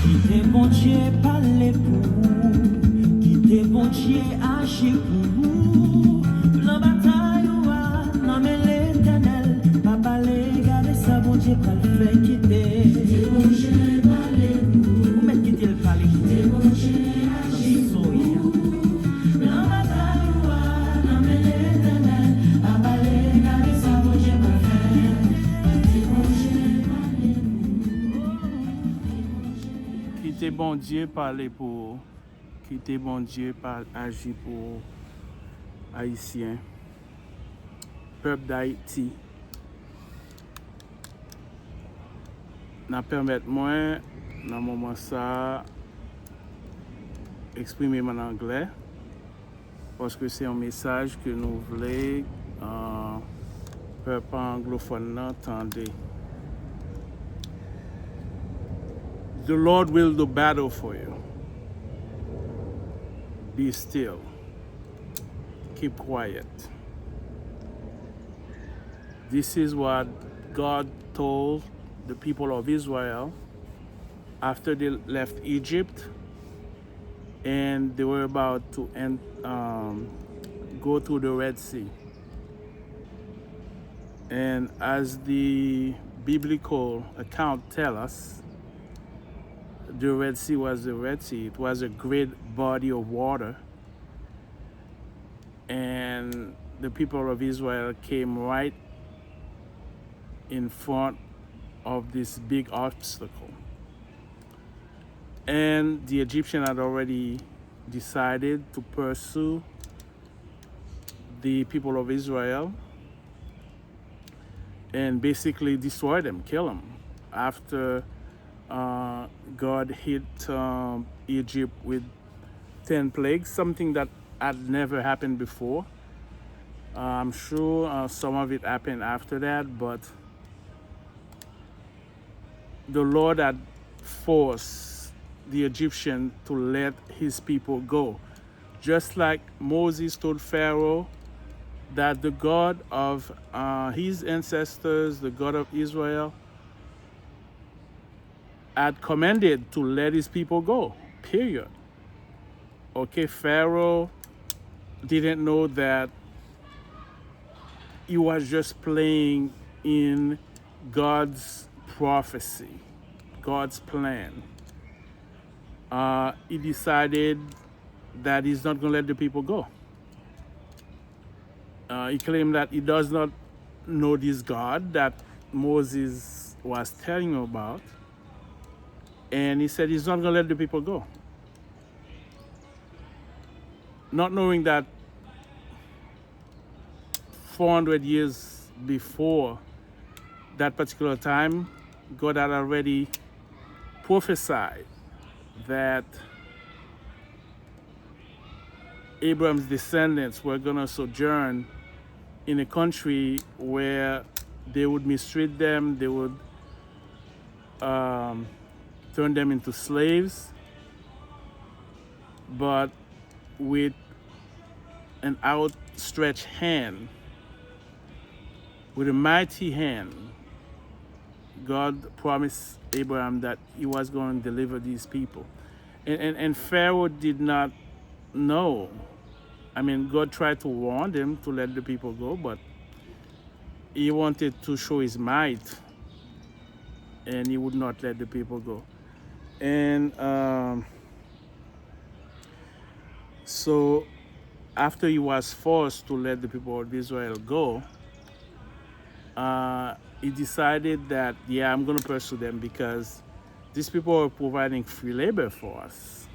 Quittez bon Dieu parler pour vous, quittez bon Dieu agir pour vous. La bataille non mais l'éternel, papa les garder ça bon Dieu pas le faire quitter. Quittez bon Dieu parler pour vous, mais quittez le parler, quittez bon Dieu agir pour vous. La bataille non mais l'éternel, papa les garder ça bon Dieu pas le faire. Quittez bon Dieu parler pour. Quitter bon Dieu parler pour, quitter bon Dieu par agir pour Haïtiens, peuple d'Haïti. N'a permettre moi dans moment ça exprimer en anglais parce que c'est un message que nous voulons peuple anglophone entendre. The Lord will do battle for you. Be still. Keep quiet. This is what God told the people of Israel after they left Egypt and they were about to go through the Red Sea. And as the biblical account tells us, the Red Sea was the Red Sea. It was a great body of water. And the people of Israel came right in front of this big obstacle. And the Egyptian had already decided to pursue the people of Israel and basically destroy them, kill them. After God hit Egypt with 10 plagues, something that had never happened before. I'm sure some of it happened after that, but the Lord had forced the Egyptian to let his people go. Just like Moses told Pharaoh that the God of his ancestors, the God of Israel, had commanded to let his people go, period. Okay, Pharaoh didn't know that he was just playing in God's prophecy, God's plan. He decided that he's not going to let the people go. He claimed that he does not know this God that Moses was telling him about. And he said he's not going to let the people go. Not knowing that 400 years before that particular time, God had already prophesied that Abraham's descendants were going to sojourn in a country where they would mistreat them, they would turn them into slaves, but with an outstretched hand, with a mighty hand, God promised Abraham that he was going to deliver these people. And Pharaoh did not know. I mean, God tried to warn them to let the people go, but he wanted to show his might, and he would not let the people go. And so after he was forced to let the people of Israel go, he decided that, yeah, I'm going to pursue them because these people are providing free labor for us,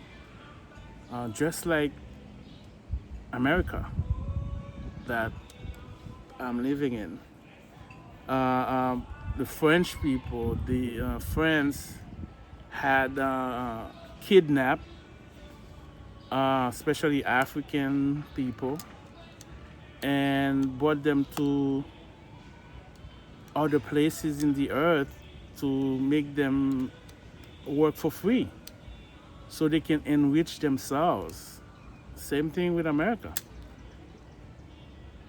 just like America that I'm living in. The French people, the France had kidnapped, especially African people, and brought them to other places in the earth to make them work for free so they can enrich themselves. Same thing with America.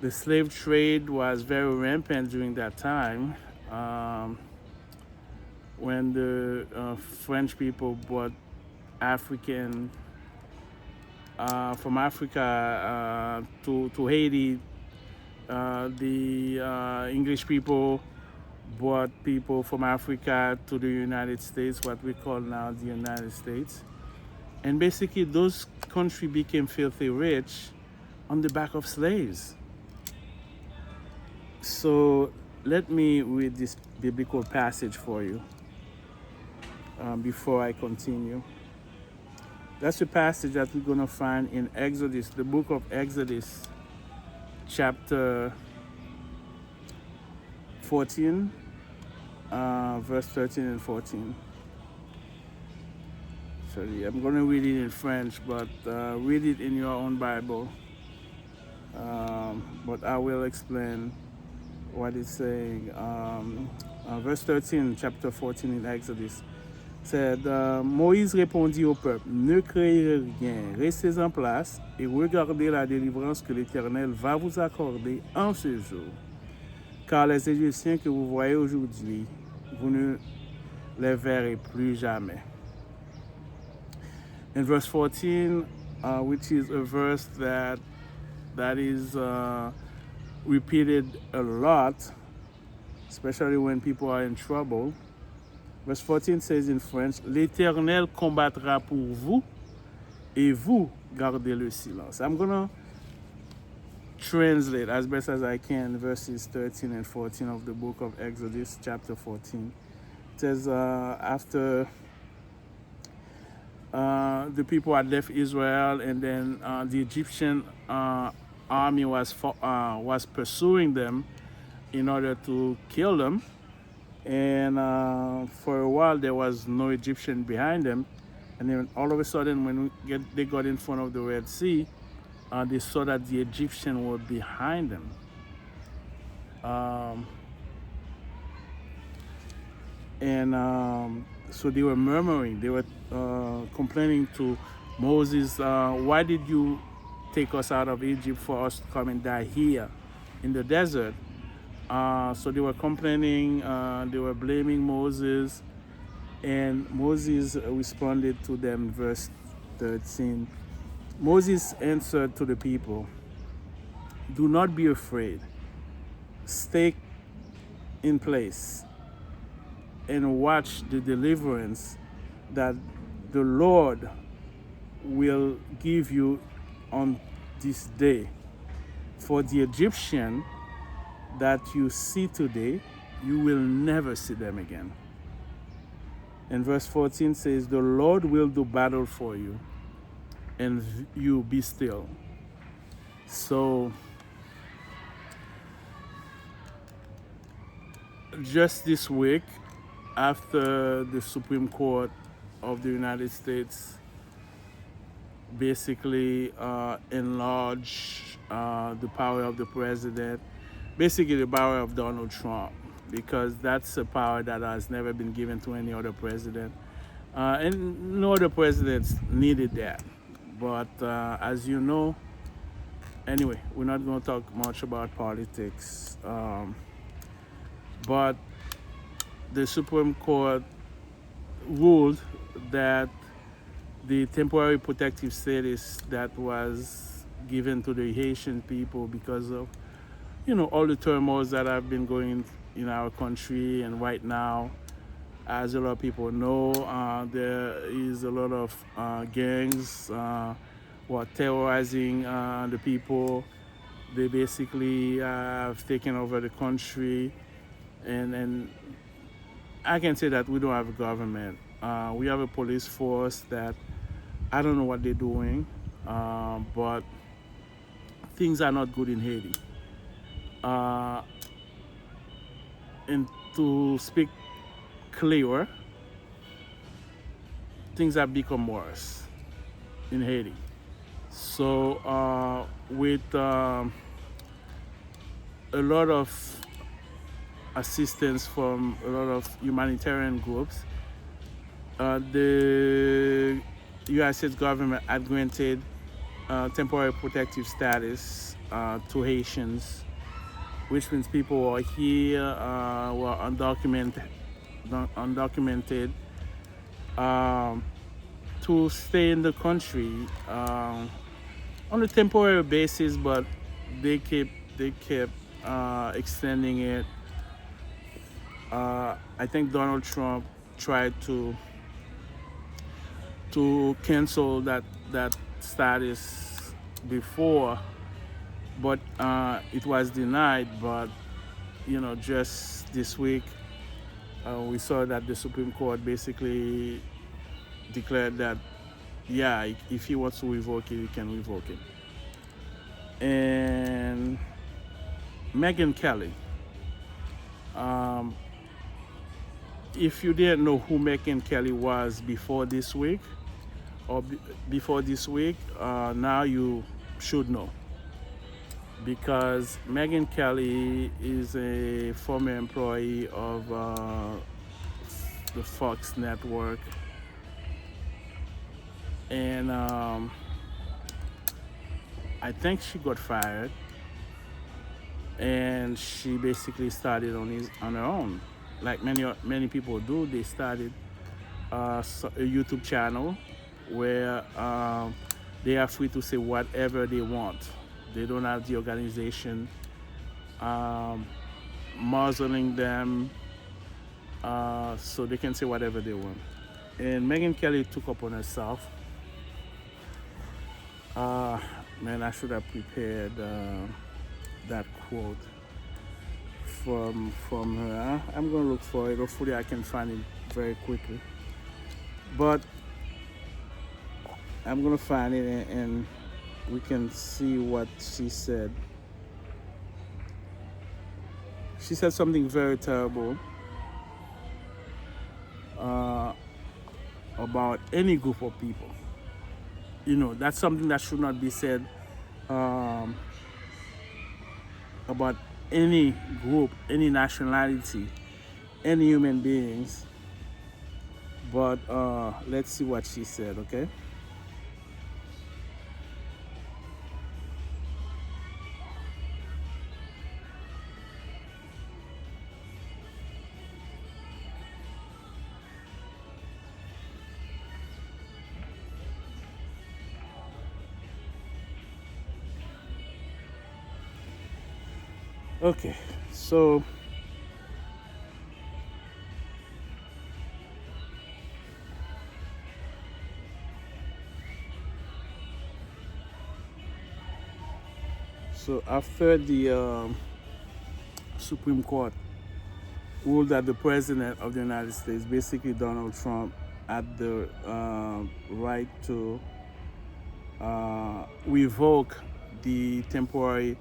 The slave trade was very rampant during that time. when the French people brought African from Africa to Haiti, the English people brought people from Africa to the United States, what we call now the United States. And basically, those countries became filthy rich on the back of slaves. So let me read this biblical passage for you before I continue. That's a passage that we're going to find in Exodus, the book of Exodus, chapter 14, verse 13 and 14. Sorry, I'm going to read it in French, but read it in your own Bible. But I will explain what it's saying. Verse 13, chapter 14 in Exodus. C'est Moïse répondit au peuple, ne craignez rien, restez en place et regardez la délivrance que l'Éternel va vous accorder en ce jour. Car les Égyptiens que vous voyez aujourd'hui, vous ne les verrez plus jamais. In verse 14, which is a verse that is repeated a lot, especially when people are in trouble. Verse 14 says in French, l'Éternel combattra pour vous et vous gardez le silence. I'm going to translate as best as I can verses 13 and 14 of the book of Exodus, chapter 14. It says, after the people had left Israel, and then the Egyptian army was pursuing them in order to kill them. And for a while, there was no Egyptian behind them. And then all of a sudden, when they got in front of the Red Sea, they saw that the Egyptians were behind them. So they were murmuring. They were complaining to Moses, why did you take us out of Egypt for us to come and die here in the desert? So they were complaining, they were blaming Moses, and Moses responded to them, verse 13. Moses answered to the people, do not be afraid. Stay in place and watch the deliverance that the Lord will give you on this day. For the Egyptian that you see today, you will never see them again. And verse 14 says, the Lord will do battle for you, and you be still. So, just this week, after the Supreme Court of the United States basically enlarged the power of the president, basically the power of Donald Trump, because that's a power that has never been given to any other president. And no other presidents needed that. But as you know, anyway, we're not going to talk much about politics. But the Supreme Court ruled that the temporary protective status that was given to the Haitian people because of, all the turmoils that have been going in our country, and right now, as a lot of people know, there is a lot of gangs who are terrorizing the people. They basically have taken over the country, and I can say that we don't have a government. We have a police force that I don't know what they're doing, but things are not good in Haiti. And to speak clearer, things have become worse in Haiti. So with a lot of assistance from a lot of humanitarian groups, the United States government had granted temporary protective status to Haitians which means people who are here, who are undocumented, um, to stay in the country on a temporary basis, but they kept extending it. I think Donald Trump tried to cancel that status before, but it was denied. But just this week, we saw that the Supreme Court basically declared that, yeah, if he wants to revoke it, he can revoke it. And Megyn Kelly, um, if you didn't know who Megyn Kelly was before this week, before this week, now you should know, because Megyn Kelly is a former employee of the Fox network, and I think she got fired, and she basically started on her own, like many people do. They started a YouTube channel where they are free to say whatever they want. They don't have the organization muzzling them, so they can say whatever they want. And Megyn Kelly took upon herself. Man, I should have prepared that quote from her. I'm gonna look for it. Hopefully, I can find it very quickly. But I'm gonna find it, and we can see what she said. She said something very terrible about any group of people. That's something that should not be said about any group, any nationality, any human beings. But let's see what she said, okay? Okay, so after the Supreme Court ruled that the President of the United States, basically Donald Trump, had the right to revoke the temporary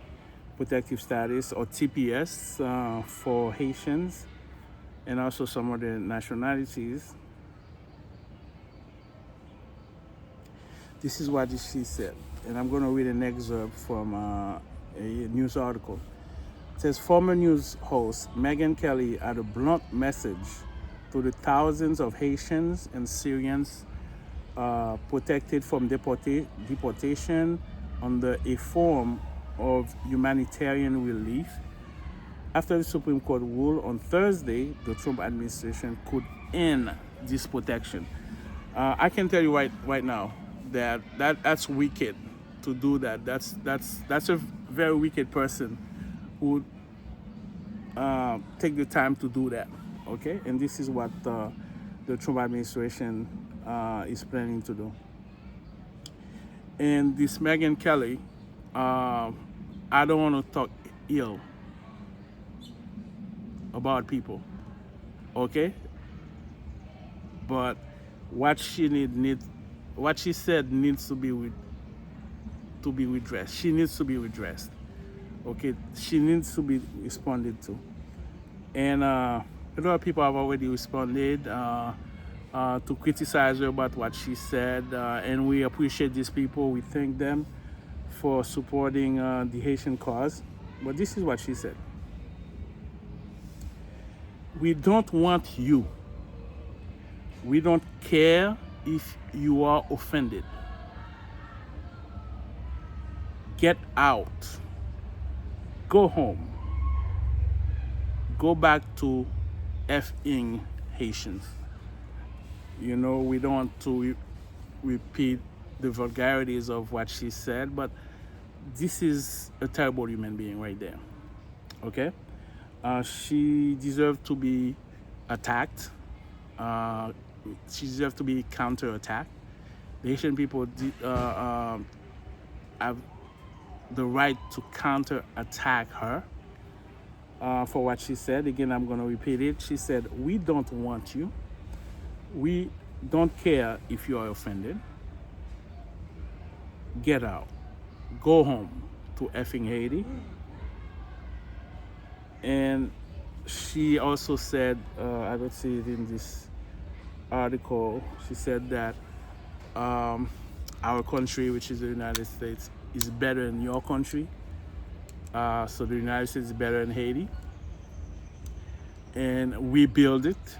protective status, or TPS, for Haitians and also some other nationalities. This is what she said, and I'm going to read an excerpt from a news article. It says, former news host Megyn Kelly had a blunt message to the thousands of Haitians and Syrians protected from deportation under a form of humanitarian relief. After the Supreme Court ruled on Thursday, the Trump administration could end this protection. I can tell you right now that's wicked to do that. That's a very wicked person who would take the time to do that. Okay, and this is what the Trump administration is planning to do. And this Megyn Kelly, I don't want to talk ill about people, okay? But what she said needs to be redressed. She needs to be redressed, okay? She needs to be responded to, and a lot of people have already responded to criticize her about what she said, and we appreciate these people. We thank them for supporting the Haitian cause. But this is what she said. We don't want you. We don't care if you are offended. Get out. Go home. go back to effing Haitians. You know, we don't want to repeat the vulgarities of what she said, but this is a terrible human being right there. Okay? She deserved to be attacked. She deserved to be counterattacked. The Haitian people have the right to counterattack her for what she said. Again, I'm going to repeat it. She said, "We don't want you. We don't care if you are offended. Get out. Go home to effing Haiti." And she also said, I don't see it in this article, she said that our country, which is the United States, is better than your country. So the United States is better than Haiti. And we build it.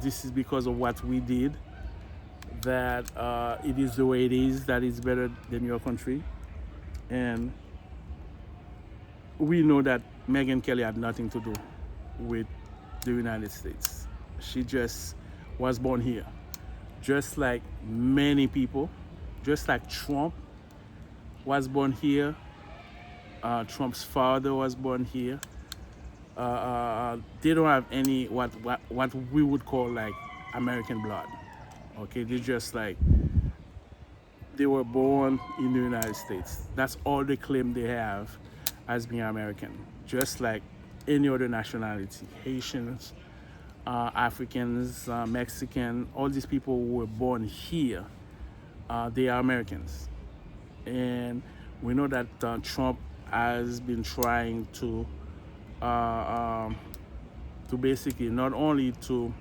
This is because of what we did, that it is the way it is, that it's better than your country. And we know that Megyn Kelly had nothing to do with the United States. She just was born here. Just like many people, just like Trump was born here, Trump's father was born here. They don't have any what we would call like American blood. Okay, they just like they were born in the United States. That's all they claim they have as being American. Just like any other nationality, Haitians, Africans, Mexican, all these people who were born here, they are Americans. And we know that Trump has been trying to basically not only to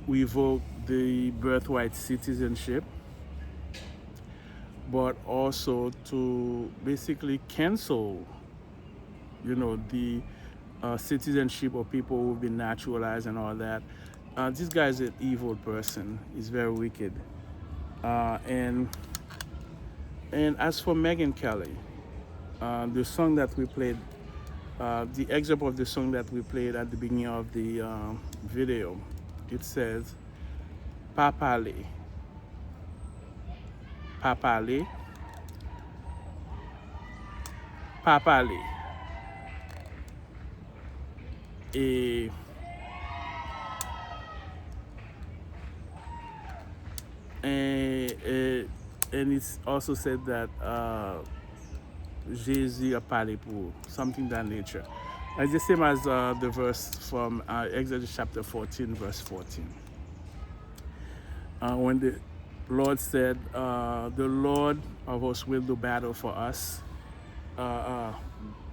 revoke the birthright citizenship, but also to basically cancel, you know, the citizenship of people who've been naturalized and all that. This guy is an evil person. He's very wicked. And as for Megyn Kelly, the song that we played, the excerpt of the song that we played at the beginning of the video, it says, "Papale, papale, papale." And it's also said that Jésus a parlé pour something that nature. It's the same as the verse from Exodus chapter 14, verse 14. When the Lord said, "The Lord of hosts will do battle for us.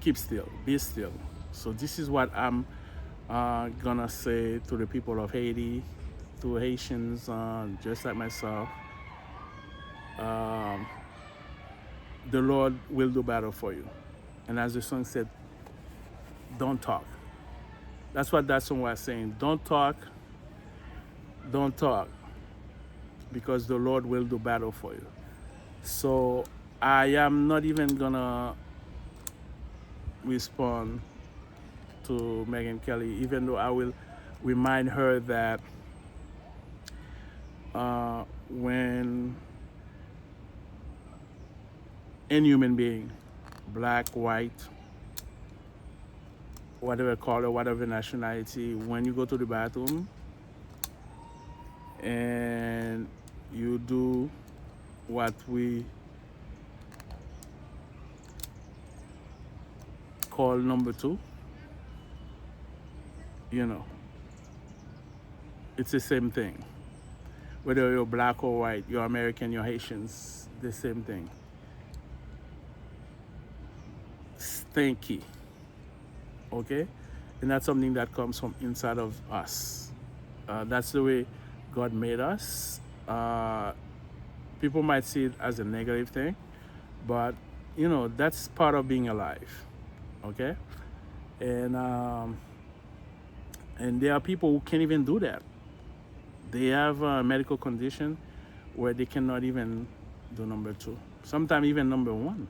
Keep still, be still." So this is what I'm gonna say to the people of Haiti, to Haitians, just like myself. The Lord will do battle for you. And as the song said, don't talk. That's what that song was saying. Don't talk, because the Lord will do battle for you. So I am not even gonna respond to Megyn Kelly, even though I will remind her that when any human being, black, white, whatever color, whatever nationality, when you go to the bathroom and you do what we call number two, you know, it's the same thing. Whether you're black or white, you're American, you're Haitians, the same thing. Stinky, okay? And that's something that comes from inside of us. That's the way God made us. People might see it as a negative thing, but you know, that's part of being alive, okay? And there are people who can't even do that. They have a medical condition where they cannot even do number two, sometimes even number one.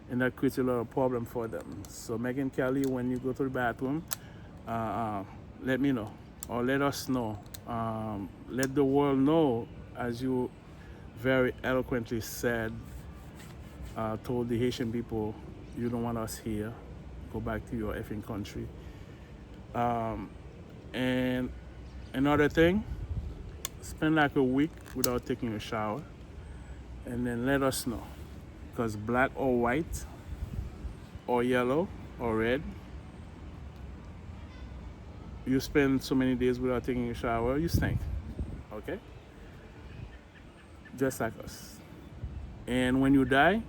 and that creates a lot of problem for them. So Megyn Kelly, when you go to the bathroom, let me know, or let us know. Let the world know, as you very eloquently said, told the Haitian people, you don't want us here. Go back to your effing country. And another thing, spend like a week without taking a shower, and then let us know. Because black or white, or yellow, or red, you spend so many days without taking a shower, you stink. Okay? Just like us. And when you die,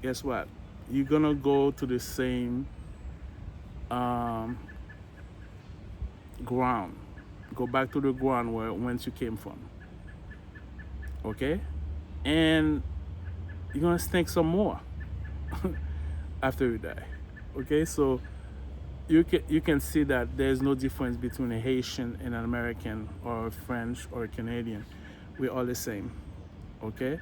guess what? You're gonna go to the same ground. Go back to the ground whence you came from. Okay? And you're gonna stink some more after you die. Okay? So you can see that there's no difference between a Haitian and an American or a French or a Canadian. We're all the same. Okay?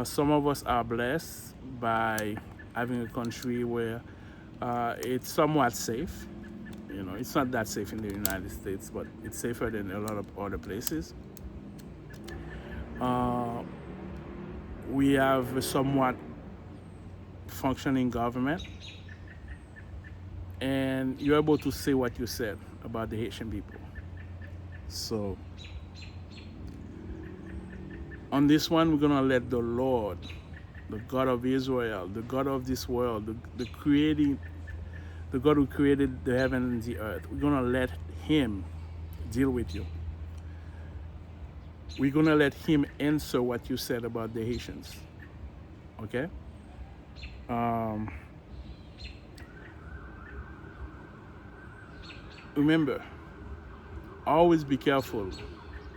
Some of us are blessed by having a country where it's somewhat safe. You know, it's not that safe in the United States, but it's safer than a lot of other places. We have a somewhat functioning government, and you're able to say what you said about the Haitian people. So on this one, we're gonna let the Lord, the God of Israel, the God of this world, the God who created the heaven and the earth, we're gonna let Him deal with you. We're gonna let Him answer what you said about the Haitians. Okay? Remember, always be careful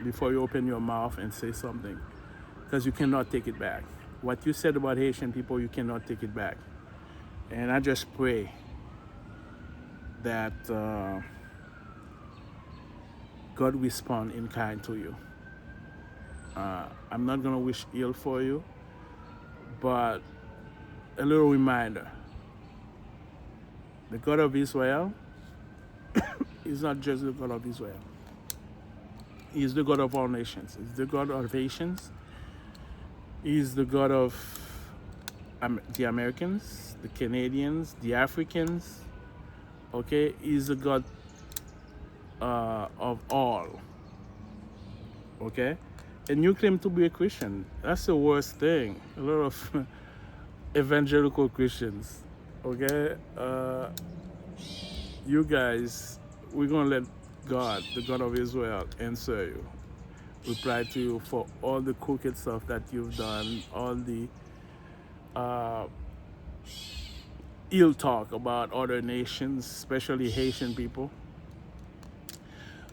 before you open your mouth and say something, because you cannot take it back. What you said about Haitian people, you cannot take it back. And I just pray that God respond in kind to you. I'm not gonna wish ill for you, but a little reminder: the God of Israel is not just the God of Israel. He is the God of all nations. He's the God of Haitians. He is the God of the Americans, the Canadians, the Africans. Okay, He's the God of all. Okay, and you claim to be a Christian. That's the worst thing. A lot of evangelical Christians. Okay, you guys, we're gonna let God, the God of Israel, answer you. Reply to you for all the crooked stuff that you've done, all the ill talk about other nations, especially Haitian people.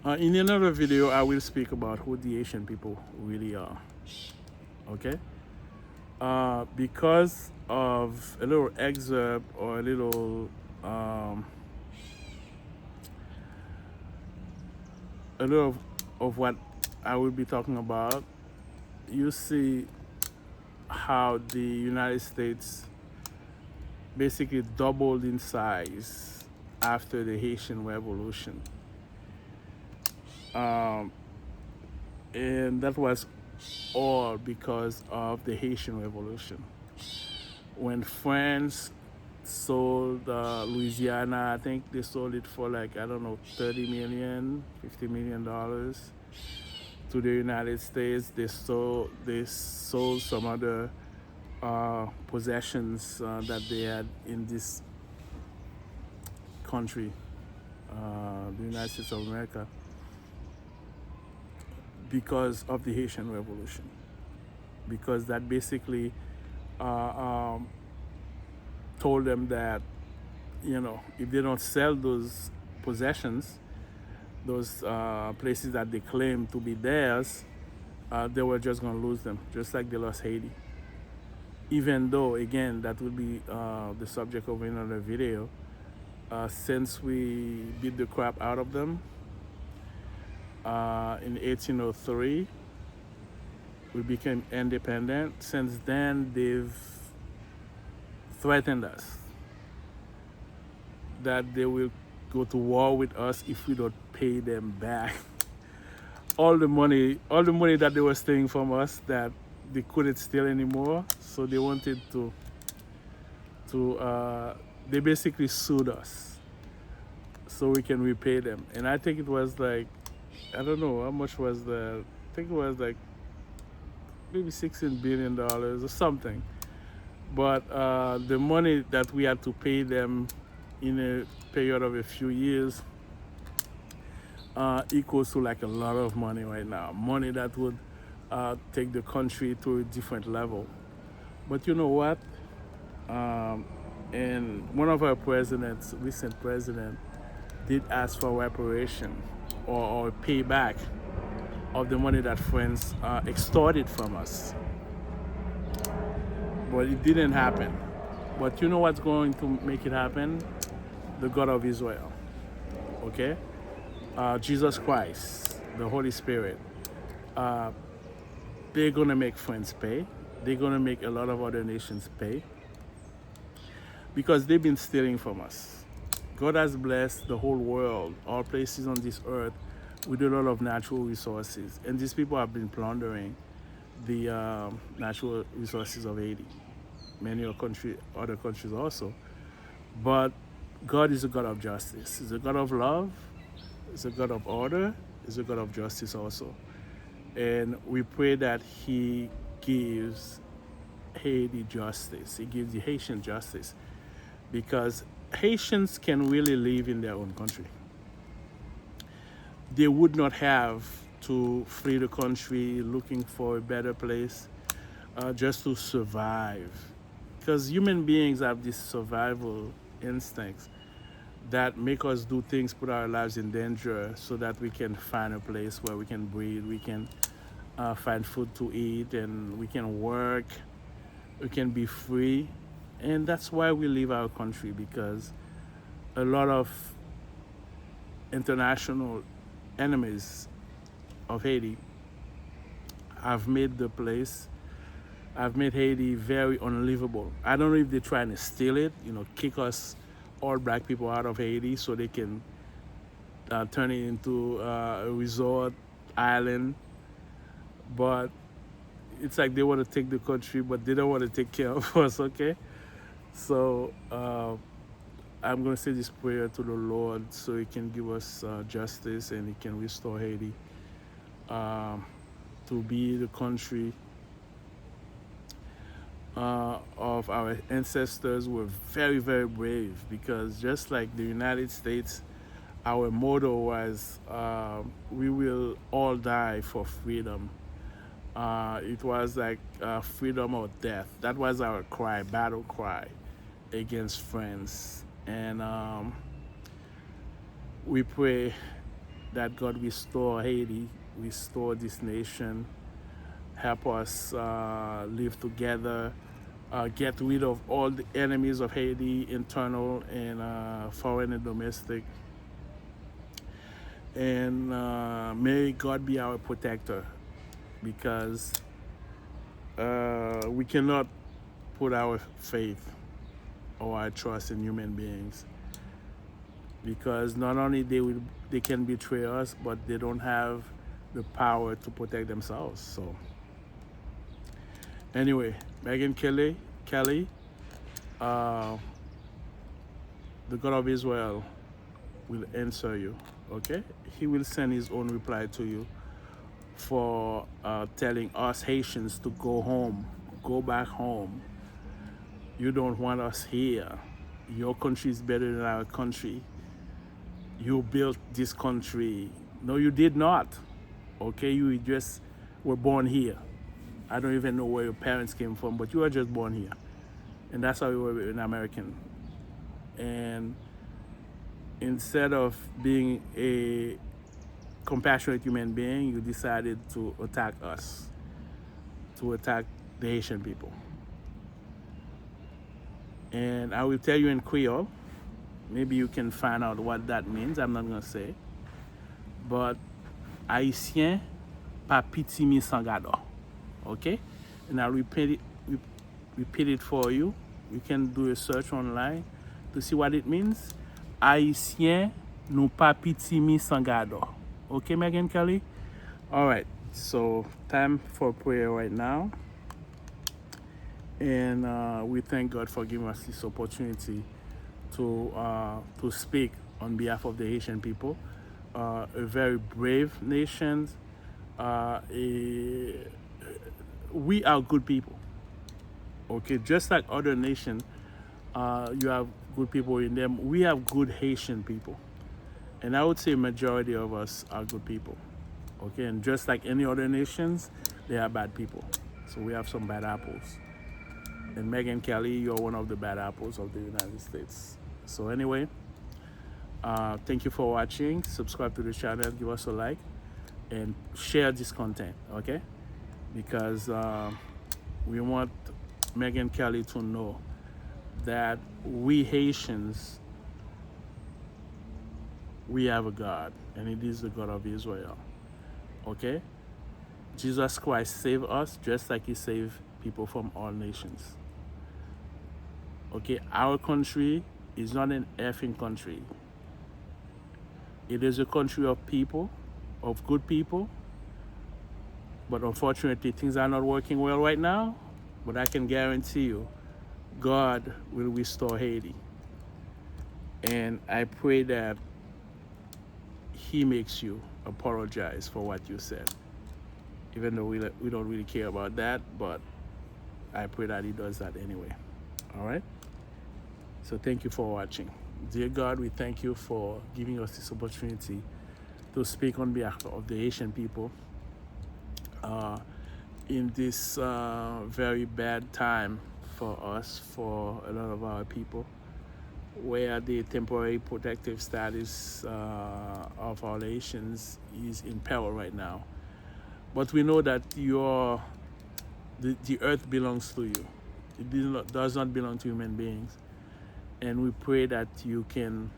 In another video, I will speak about who the Haitian people really are. Okay? Because of a little excerpt or a little of what I will be talking about, you see how the United States basically doubled in size after the Haitian Revolution. And that was all because of the Haitian Revolution. When France sold Louisiana, I think they sold it for like, I don't know, $30 million, $50 million to the United States. They sold some other possessions that they had in this country, the United States of America, because of the Haitian Revolution. Because that basically told them that, you know, if they don't sell those possessions, those places that they claim to be theirs, they were just going to lose them, just like they lost Haiti. Even though, again, that will be the subject of another video, since we beat the crap out of them in 1803, we became independent. Since then, they've threatened us that they will go to war with us if we don't pay them back all the money that they were stealing from us that they couldn't steal anymore. So they wanted to they basically sued us so we can repay them. And I think it was like, I don't know how much was that. I think it was like maybe $16 billion or something. But the money that we had to pay them in a period of a few years equals to like a lot of money right now. Money that would take the country to a different level. But you know what? And one of our presidents, recent president, did ask for reparation or payback of the money that friends extorted from us. But it didn't happen. But you know what's going to make it happen? The God of Israel. Okay? Jesus Christ, the Holy Spirit. They're going to make friends pay. They're going to make a lot of other nations pay. Because they've been stealing from us. God has blessed the whole world, all places on this earth, with a lot of natural resources. And these people have been plundering the natural resources of Haiti. Many other countries also. But God is a God of justice. He's a God of love. He's a God of order. He's a God of justice also. And we pray that He gives Haiti justice. He gives the Haitian justice. Because Haitians can really live in their own country. They would not have to flee the country looking for a better place just to survive. Because human beings have this survival instincts that make us do things, put our lives in danger so that we can find a place where we can breathe, we can find food to eat, and we can work, we can be free. And that's why we leave our country, because a lot of international enemies of Haiti have made Haiti very unlivable. I don't know if they're trying to steal it, kick us, all black people, out of Haiti so they can turn it into a resort island. But it's like they want to take the country, but they don't want to take care of us, okay? So I'm going to say this prayer to the Lord so He can give us justice and He can restore Haiti to be the country of our ancestors who were very, very brave. Because just like the United States, our motto was, we will all die for freedom. It was like freedom or death. That was our cry, battle cry against France. And we pray that God restore Haiti, restore this nation, help us live together, get rid of all the enemies of Haiti, internal and foreign and domestic. And may God be our protector, because we cannot put our faith or our trust in human beings, because not only they can betray us, but they don't have the power to protect themselves. So anyway, Megyn Kelly, the God of Israel will answer you, okay? He will send His own reply to you for telling us Haitians to go home, go back home. You don't want us here. Your country is better than our country. You built this country. No, you did not. Okay, you just were born here. I don't even know where your parents came from, but you were just born here. And that's how you were an American. And instead of being a compassionate human being, you decided to attack us, to attack the Haitian people. And I will tell you in Creole, maybe you can find out what that means. I'm not going to say. But Haitien pa pitimi sangado. Okay? And I'll repeat it for you. You can do a search online to see what it means. Haitien nou pa pitimi sangado. Okay, Megyn Kelly? All right, so time for prayer right now. And we thank God for giving us this opportunity to speak on behalf of the Haitian people, a very brave nation. We are good people. Okay, just like other nations, you have good people in them. We have good Haitian people, and I would say majority of us are good people. Okay, and just like any other nations, they are bad people. So we have some bad apples. And Megyn Kelly, you're one of the bad apples of the United States. So anyway, thank you for watching. Subscribe to the channel, give us a like, and share this content, okay? Because we want Megyn Kelly to know that we Haitians, we have a God, and it is the God of Israel, okay? Jesus Christ saved us just like he saved people from all nations. Okay, our country is not an effing country. It is a country of people, of good people, but unfortunately things are not working well right now. But I can guarantee you, God will restore Haiti. And I pray that he makes you apologize for what you said. Even though we don't really care about that, but I pray that he does that anyway. All right? So thank you for watching. Dear God, we thank you for giving us this opportunity to speak on behalf of the Haitian people in this very bad time for us, for a lot of our people, where the temporary protective status of our Haitians is in peril right now. But we know that the earth belongs to you. It does not belong to human beings. And we pray that you can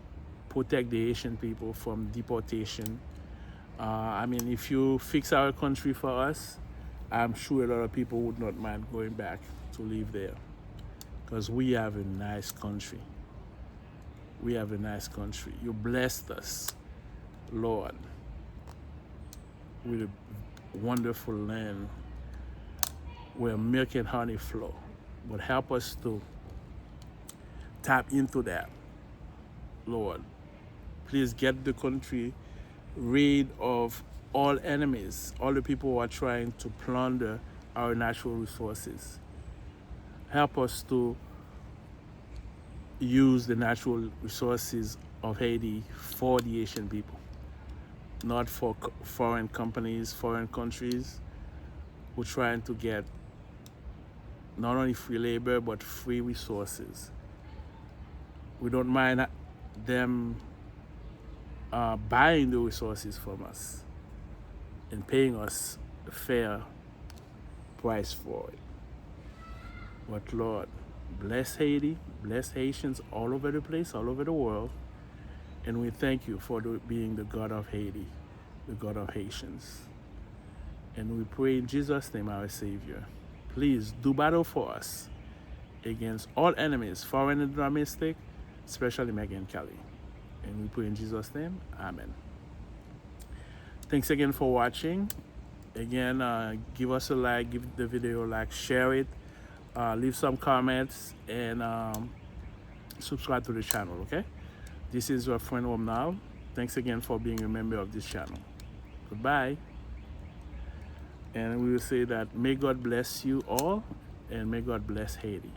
protect the Haitian people from deportation. I mean, if you fix our country for us, I'm sure a lot of people would not mind going back to live there. Because we have a nice country. We have a nice country. You blessed us, Lord, with a wonderful land where milk and honey flow. But help us to tap into that, Lord. Please get the country rid of all enemies, all the people who are trying to plunder our natural resources. Help us to use the natural resources of Haiti for the Haitian people, not for foreign companies, foreign countries who are trying to get not only free labor, but free resources. We don't mind them buying the resources from us and paying us a fair price for it. But Lord, bless Haiti, bless Haitians all over the place, all over the world. And we thank you for being the God of Haiti, the God of Haitians. And we pray in Jesus' name, our Savior. Please do battle for us against all enemies, foreign and domestic, especially Megyn Kelly. And we pray in Jesus' name, amen. Thanks again for watching. Again, give us a like, give the video a like, share it, leave some comments, and subscribe to the channel, okay? This is your friend Home Now. Thanks again for being a member of this channel. Goodbye. And we will say that may God bless you all, and may God bless Haiti.